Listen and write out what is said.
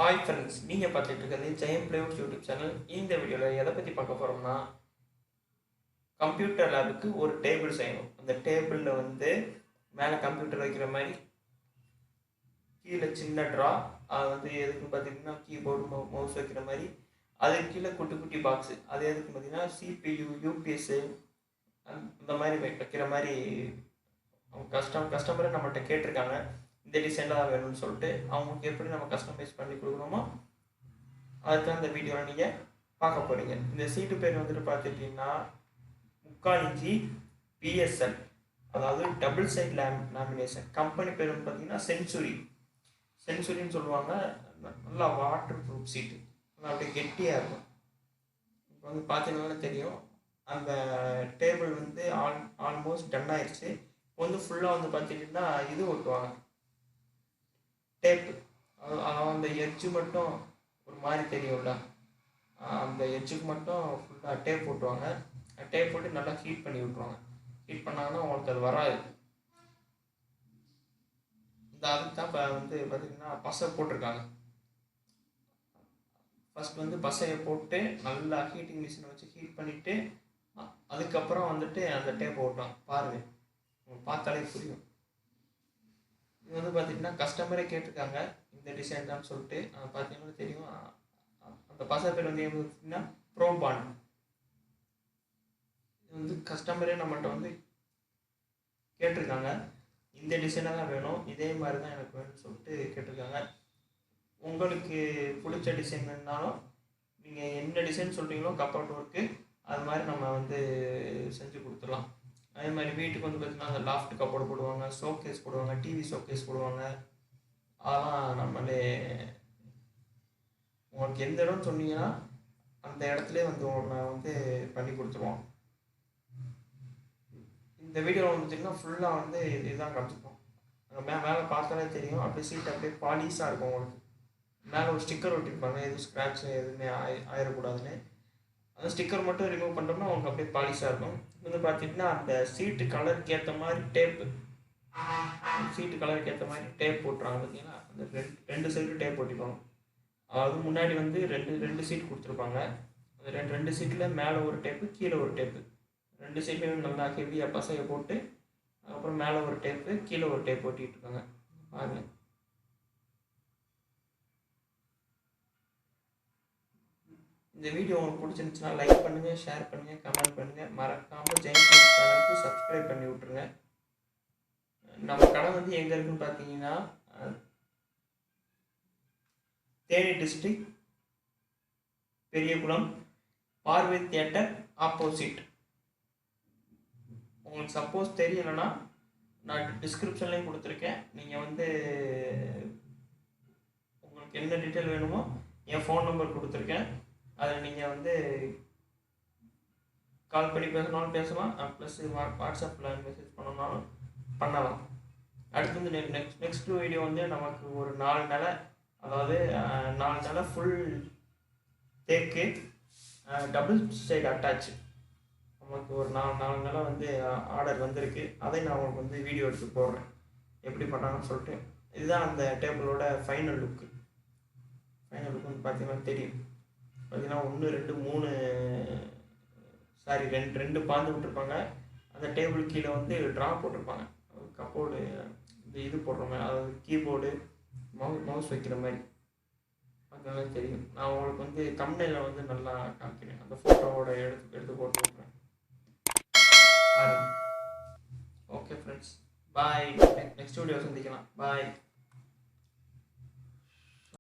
Hi friends, நீங்கள் பார்த்துட்டு இருக்கிறது ஜெயம் பிளேவுட் யூடியூப் சேனல். இந்த வீடியோவில் எதை பற்றி பார்க்க போகிறோம்னா, கம்ப்யூட்டர் லேபுக்கு ஒரு டேபிள் செய்யணும். அந்த டேபிளில் வந்து மேலே கம்ப்யூட்டர் வைக்கிற மாதிரி, கீழே சின்ன ட்ரா, அது வந்து எதுக்குன்னு பார்த்தீங்கன்னா கீபோர்டு மவுஸ் வைக்கிற மாதிரி, அதுக்கு கீழே குட்டி குட்டி பாக்ஸு, அது எதுக்கு பார்த்தீங்கன்னா சிபியு யூபிஎஸ்ஸு இந்த மாதிரி வைக்கிற மாதிரி. கஸ்டமரை நம்மள்கிட்ட கேட்டிருக்காங்க, இந்த டிசைனில் தான் வேணும்னு சொல்லிட்டு. அவங்களுக்கு எப்படி நம்ம கஸ்டமைஸ் பண்ணி கொடுக்கணுமோ அதுதான் இந்த வீடியோவில் நீங்கள் பார்க்க போகிறீங்க. இந்த சீட்டு பேர் வந்துட்டு பார்த்துட்டிங்கன்னா 3/4 இன்ச்சி பிஎஸ்எல், அதாவது டபுள் சைட் லேமினேஷன். கம்பெனி பேர் வந்து பார்த்தீங்கன்னா சென்சுரின்னு சொல்லுவாங்க. நல்லா வாட்டர் ப்ரூஃப் சீட்டு, நல்லா அப்படியே கெட்டியாக இருக்கும். இப்போ வந்து பார்த்தீங்கன்னா தெரியும், அந்த டேபிள் வந்து ஆல்மோஸ்ட் டன் ஆயிடுச்சு. இப்போ வந்து ஃபுல்லாக வந்து பார்த்திங்கன்னா இது ஓட்டுவாங்க, டேப்பு. அந்த எட்ஜு மட்டும் ஒரு மாதிரி தெரியும்ல, அந்த எட்ஜுக்கு மட்டும் ஃபுல்லாக டேப் போட்டுவாங்க. டேப் போட்டு நல்லா ஹீட் பண்ணி விட்ருவாங்க. ஹீட் பண்ணாங்கன்னா உங்களுக்கு அது வராது. அதுக்கு தான் இப்போ வந்து பார்த்திங்கன்னா பசை போட்டிருக்காங்க. ஃபஸ்ட் வந்து பசையை போட்டு நல்லா ஹீட்டிங் மிஷினை வச்சு ஹீட் பண்ணிவிட்டு அதுக்கப்புறம் வந்துட்டு அந்த டேப் ஓட்டுவாங்க. பாருங்கள், உங்களுக்கு பார்த்தாலே புரியும். இது வந்து பார்த்திங்கன்னா கஸ்டமரே கேட்டிருக்காங்க இந்த டிசைன் தான் சொல்லிட்டு. பார்த்தீங்கன்னா தெரியும், அந்த பசை பேர் வந்து பார்த்தீங்கன்னா ப்ரோ பாண்ட். இது வந்து கஸ்டமரே நம்மகிட்ட வந்து கேட்டிருக்காங்க, இந்த டிசைனாக தான் வேணும், இதே மாதிரி தான் எனக்கு வேணும்னு சொல்லிட்டு கேட்டிருக்காங்க. உங்களுக்கு பிடிச்ச டிசைன் வேணுனாலும் நீங்கள் என்ன டிசைன் சொல்கிறீங்களோ கப்போர்ட் ஒர்க்கு, அது மாதிரி நம்ம வந்து செஞ்சு கொடுத்துடலாம். அதே மாதிரி வீட்டுக்கு வந்து பார்த்திங்கன்னா அந்த லாஃப்ட் கப்போர்டு போடுவாங்க, ஷோகேஸ் போடுவாங்க, டிவி ஷோகேஸ் போடுவாங்க. அதெல்லாம் நம்மளே உங்களுக்கு எந்த இடம்னு சொன்னீங்கன்னா அந்த இடத்துல வந்து நான் வந்து பண்ணி கொடுத்துருவோம். இந்த வீடியோவில் வந்து பார்த்திங்கன்னா ஃபுல்லாக வந்து இதுதான் காமிச்சிருக்கோம். மேலே பார்த்தாலே தெரியும், அப்படியே சீட் அப்படியே பாலிஷாக இருக்கும். உங்களுக்கு மேலே ஒரு ஸ்டிக்கர் ஒட்டிருப்பாங்க, எதுவும் ஸ்க்ராட்ச் எதுவுமே ஆயிடக்கூடாதுன்னு. அந்த ஸ்டிக்கர் மட்டும் ரிமூவ் பண்ணிட்டோம்னா உங்களுக்கு அப்படியே பாலிஷாக இருக்கும். வந்து பார்த்திங்கன்னா அந்த சீட்டு கலருக்கு ஏற்ற மாதிரி டேப் போட்டுறாங்க. பார்த்தீங்கன்னா அந்த ரெண்டு சைடு டேப் போட்டிருப்பாங்க. அதாவது முன்னாடி வந்து ரெண்டு சீட் கொடுத்துருப்பாங்க. அந்த ரெண்டு சீட்டில் மேலே ஒரு டேப்பு, கீழே ஒரு டேப்பு, ரெண்டு சீட்லையும் நல்லா ஹெவியாக பசையை போட்டு அதுக்கப்புறம் மேலே ஒரு டேப்பு, கீழே ஒரு டேப் ஓட்டிகிட்டு இருக்காங்க. பாருங்க. இந்த வீடியோ உங்களுக்கு பிடிச்சிருந்துச்சுன்னா லைக் பண்ணுங்கள், ஷேர் பண்ணுங்கள், கமெண்ட் பண்ணுங்கள். மறக்காமல் ஜெயம் சேனலுக்கு சப்ஸ்கிரைப் பண்ணி விட்ருங்க. நம்ம கடை வந்து எங்கே இருக்குன்னு பார்த்தீங்கன்னா தேனி டிஸ்ட்ரிக்ட், பெரியகுளம், பார்வை தியேட்டர் ஆப்போசிட். உங்களுக்கு சப்போஸ் தெரியலைன்னா நான் டிஸ்கிரிப்ஷன்லேயும் கொடுத்துருக்கேன். நீங்கள் வந்து உங்களுக்கு என்ன டீட்டெயில் வேணுமோ என் ஃபோன் நம்பர் கொடுத்துருக்கேன். அதில் நீங்கள் வந்து கால் பண்ணி பேசணும்னாலும் பேசலாம், ப்ளஸ் வாட்ஸ்அப்பில் மெசேஜ் பண்ணணும்னாலும் பண்ணலாம். அடுத்து வந்து நெக்ஸ்ட் வீடியோ வந்து நமக்கு ஒரு 4 நிலை, அதாவது 4 நிலை ஃபுல் தேக்கு டபுள் சைடு அட்டாச். நமக்கு ஒரு 4 நிலை வந்து ஆர்டர் வந்திருக்கு. அதை நான் உங்களுக்கு வந்து வீடியோ எடுத்து போடுறேன் எப்படி பண்ணாங்கன்னு சொல்லிட்டு. இதுதான் அந்த டேபிளோட ஃபைனல் லுக்கு வந்து பார்த்தீங்கன்னா தெரியும். பார்த்தீங்கன்னா 1 2 3 சாரி ரெண்டு பாந்து விட்டுருப்பாங்க. அந்த டேபிள் கீழே வந்து ட்ரா போட்டிருப்பாங்க, கப்போர்டு இது போடுற மாதிரி, அதாவது கீபோர்டு மவுஸ் வைக்கிற மாதிரி. அதனால தெரியும். நான் உங்களுக்கு வந்து கம்பெனியில் வந்து நல்லா காமிக்கிறேன், அந்த ஃபோட்டோவோட எடுத்து போட்டு விட்றேன். ஓகே ஃப்ரெண்ட்ஸ், பாய். நெக்ஸ்ட் வீடியோ சந்திக்கலாம். பாய்.